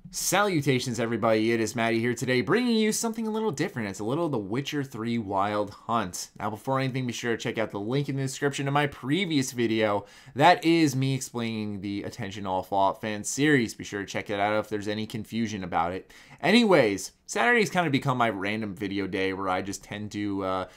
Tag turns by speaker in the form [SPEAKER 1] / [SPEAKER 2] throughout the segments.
[SPEAKER 1] Salutations everybody, it is Maddie here today bringing you something a little different. It's a little The Witcher 3 Wild Hunt. Now before anything, be sure to check out the link in the description to my previous video. That is me explaining the Attention All Fallout Fans series. Be sure to check it out if there's any confusion about it. Anyways, Saturday's kind of become my random video day where I just tend to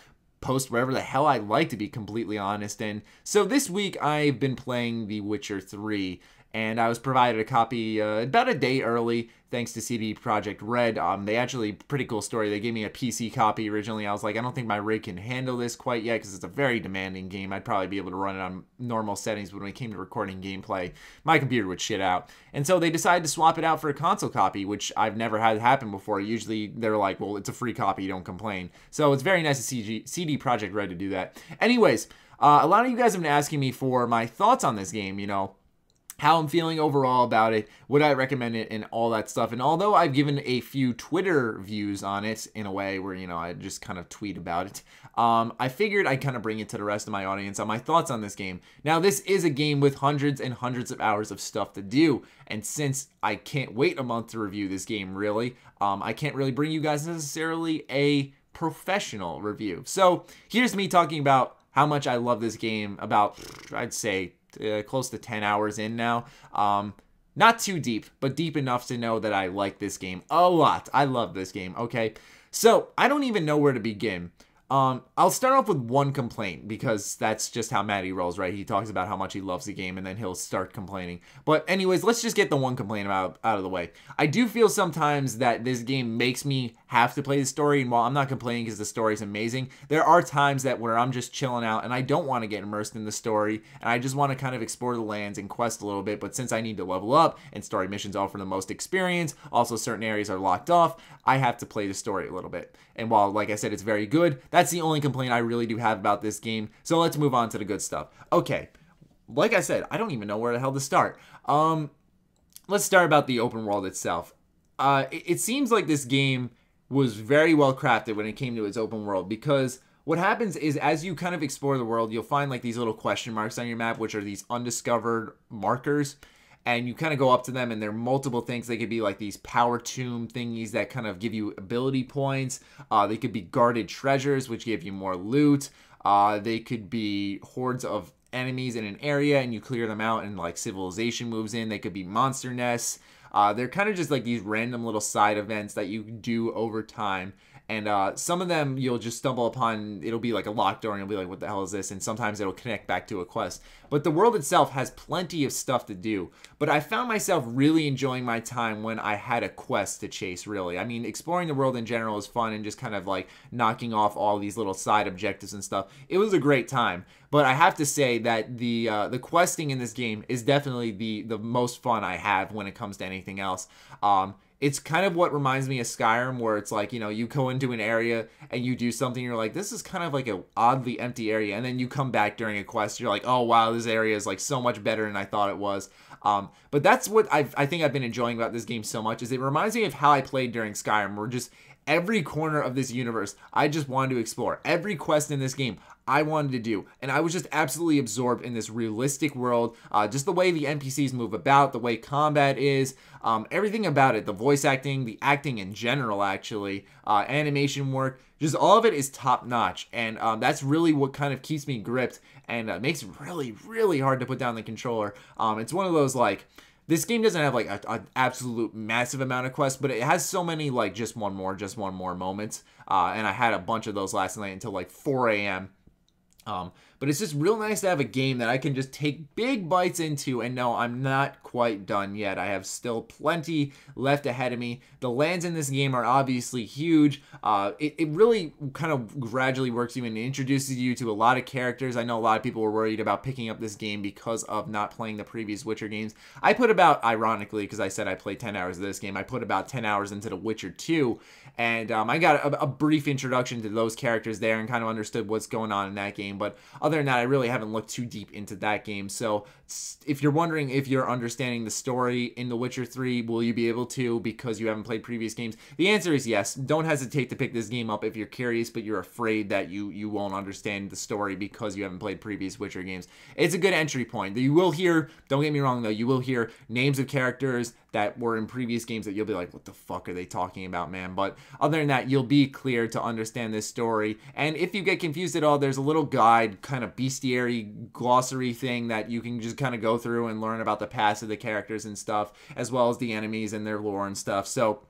[SPEAKER 1] post wherever the hell I like, to be completely honest. And so this week I've been playing The Witcher 3. And I was provided a copy about a day early, thanks to CD Projekt Red. They actually, pretty cool story. They gave me a PC copy originally. I was like, I don't think my rig can handle this quite yet because it's a very demanding game. I'd probably be able to run it on normal settings, but when it came to recording gameplay, my computer would shit out. And so they decided to swap it out for a console copy, which I've never had happen before. Usually they're like, well, it's a free copy, don't complain. So it's very nice of CD Projekt Red to do that. Anyways, a lot of you guys have been asking me for my thoughts on this game, you know, how I'm feeling overall about it, would I recommend it, and all that stuff. And although I've given a few Twitter views on it in a way where, you know, I just kind of tweet about it, I figured I'd kind of bring it to the rest of my audience on my thoughts on this game. Now, this is a game with hundreds and hundreds of hours of stuff to do, and since I can't wait a month to review this game, really, I can't really bring you guys necessarily a professional review. So here's me talking about how much I love this game, about, I'd say, close to 10 hours in now. Not too deep, but deep enough to know that I like this game a lot. I love this game, okay? So, I don't even know where to begin. I'll start off with one complaint, because that's just how Maddie rolls, right? He talks about how much he loves the game, and then he'll start complaining. But anyways, let's just get the one complaint out of the way. I do feel sometimes that this game makes me have to play the story, and while I'm not complaining because the story is amazing, there are times where I'm just chilling out, and I don't want to get immersed in the story, and I just want to kind of explore the lands and quest a little bit, but since I need to level up, and story missions offer the most experience, also certain areas are locked off, I have to play the story a little bit. And while, like I said, it's very good, that's the only complaint I really do have about this game. So let's move on to the good stuff. Okay, like I said, I don't even know where the hell to start. Let's start about the open world itself. It seems like this game was very well crafted when it came to its open world, because what happens is as you kind of explore the world, you'll find like these little question marks on your map, which are these undiscovered markers. And you kind of go up to them, and there are multiple things. They could be like these power tomb thingies that kind of give you ability points. They could be guarded treasures, which give you more loot. They could be hordes of enemies in an area, and you clear them out, and like civilization moves in. They could be monster nests. They're kind of just like these random little side events that you do over time. And some of them you'll just stumble upon, it'll be like a locked door, and you'll be like, what the hell is this? And sometimes it'll connect back to a quest. But the world itself has plenty of stuff to do. But I found myself really enjoying my time when I had a quest to chase, really. I mean, exploring the world in general is fun, and just kind of like knocking off all these little side objectives and stuff. It was a great time. But I have to say that the questing in this game is definitely the most fun I have when it comes to anything else. It's kind of what reminds me of Skyrim, where it's like, you know, you go into an area and you do something, you're like, this is kind of like an oddly empty area, and then you come back during a quest, you're like, oh wow, this area is like so much better than I thought it was. But that's what I think I've been enjoying about this game so much, is it reminds me of how I played during Skyrim, where just every corner of this universe I just wanted to explore. Every quest in this game I wanted to do, and I was just absolutely absorbed in this realistic world. Just the way the NPCs move about, the way combat is, everything about it, the voice acting, the acting in general, actually, animation work, just all of it is top notch. And that's really what kind of keeps me gripped, and makes it really, really hard to put down the controller. It's one of those, like, this game doesn't have like an absolute massive amount of quests, but it has so many like just one more moments. And I had a bunch of those last night until like 4 a.m. But it's just real nice to have a game that I can just take big bites into, and no, I'm not quite done yet. I have still plenty left ahead of me. The lands in this game are obviously huge. It really kind of gradually works you and introduces you to a lot of characters. I know a lot of people were worried about picking up this game because of not playing the previous Witcher games. I put about, ironically, because I said I played 10 hours of this game, I put about 10 hours into The Witcher 2, and I got a brief introduction to those characters there and kind of understood what's going on in that game. But other than that, I really haven't looked too deep into that game. So if you're wondering if you're understanding the story in The Witcher 3, will you be able to because you haven't played previous games? The answer is yes. Don't hesitate to pick this game up if you're curious, but you're afraid that you won't understand the story because you haven't played previous Witcher games. It's a good entry point. You will hear, don't get me wrong though, you will hear names of characters that were in previous games that you'll be like, what the fuck are they talking about, man? But other than that, you'll be clear to understand this story. And if you get confused at all, there's a little guide, kind of bestiary glossary thing that you can just kind of go through and learn about the past of the characters and stuff, as well as the enemies and their lore and stuff. So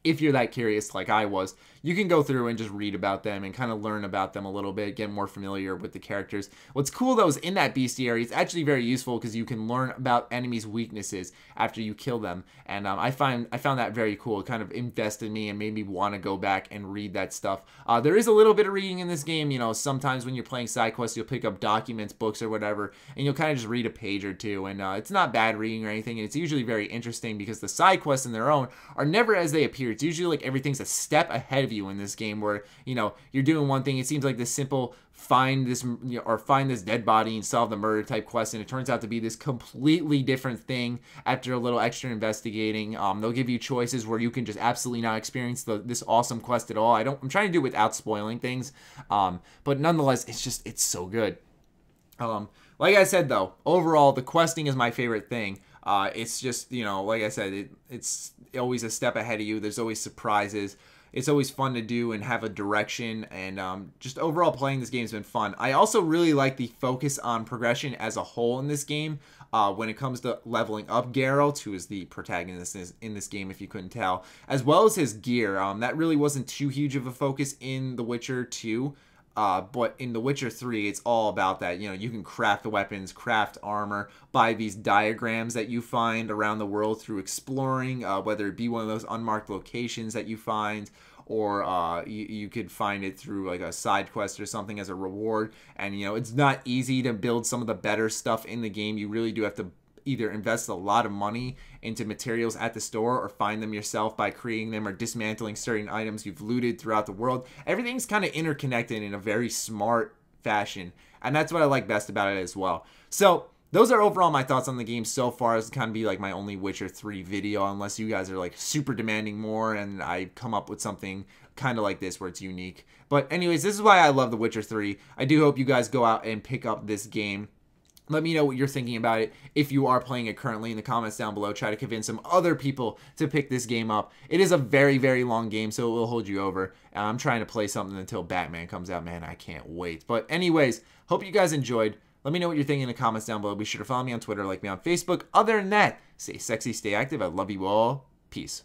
[SPEAKER 1] if you're that curious like I was, you can go through and just read about them and kind of learn about them a little bit, get more familiar with the characters. What's cool though is in that bestiary, it's actually very useful because you can learn about enemies' weaknesses after you kill them. And I found that very cool. It kind of invested me and made me want to go back and read that stuff. There is a little bit of reading in this game. You know, sometimes when you're playing side quests, you'll pick up documents, books, or whatever, and you'll kind of just read a page or two. And it's not bad reading or anything. And it's usually very interesting because the side quests in their own are never as they appear. It's usually like everything's a step ahead of you in this game, where, you know, you're doing one thing. It seems like this simple find this, you know, or find this dead body and solve the murder type quest, and it turns out to be this completely different thing after a little extra investigating. They'll give you choices where you can just absolutely not experience this awesome quest at all. I'm trying to do it without spoiling things, but nonetheless, it's so good. Like I said though, overall the questing is my favorite thing. It's just, you know, like I said, it's always a step ahead of you. There's always surprises. It's always fun to do and have a direction, and just overall playing this game has been fun. I also really like the focus on progression as a whole in this game. When it comes to leveling up Geralt, who is the protagonist in this game, if you couldn't tell, as well as his gear. That really wasn't too huge of a focus in The Witcher 2. But in The Witcher 3, it's all about that. You know, you can craft the weapons, craft armor, buy these diagrams that you find around the world through exploring, whether it be one of those unmarked locations that you find, or you could find it through like a side quest or something as a reward. And, you know, it's not easy to build some of the better stuff in the game. You really do have to either invest a lot of money into materials at the store or find them yourself by creating them or dismantling certain items you've looted throughout the world. Everything's kind of interconnected in a very smart fashion, and that's what I like best about it as well. So those are overall my thoughts on the game so far. This kind of be like my only Witcher 3 video, unless you guys are like super demanding more and I come up with something kind of like this where it's unique. But anyways, this is why I love The Witcher 3. I do hope you guys go out and pick up this game. Let me know what you're thinking about it if you are playing it currently in the comments down below. Try to convince some other people to pick this game up. It is a very, very long game, so it will hold you over. I'm trying to play something until Batman comes out. Man, I can't wait. But anyways, hope you guys enjoyed. Let me know what you're thinking in the comments down below. Be sure to follow me on Twitter, like me on Facebook. Other than that, stay sexy, stay active. I love you all. Peace.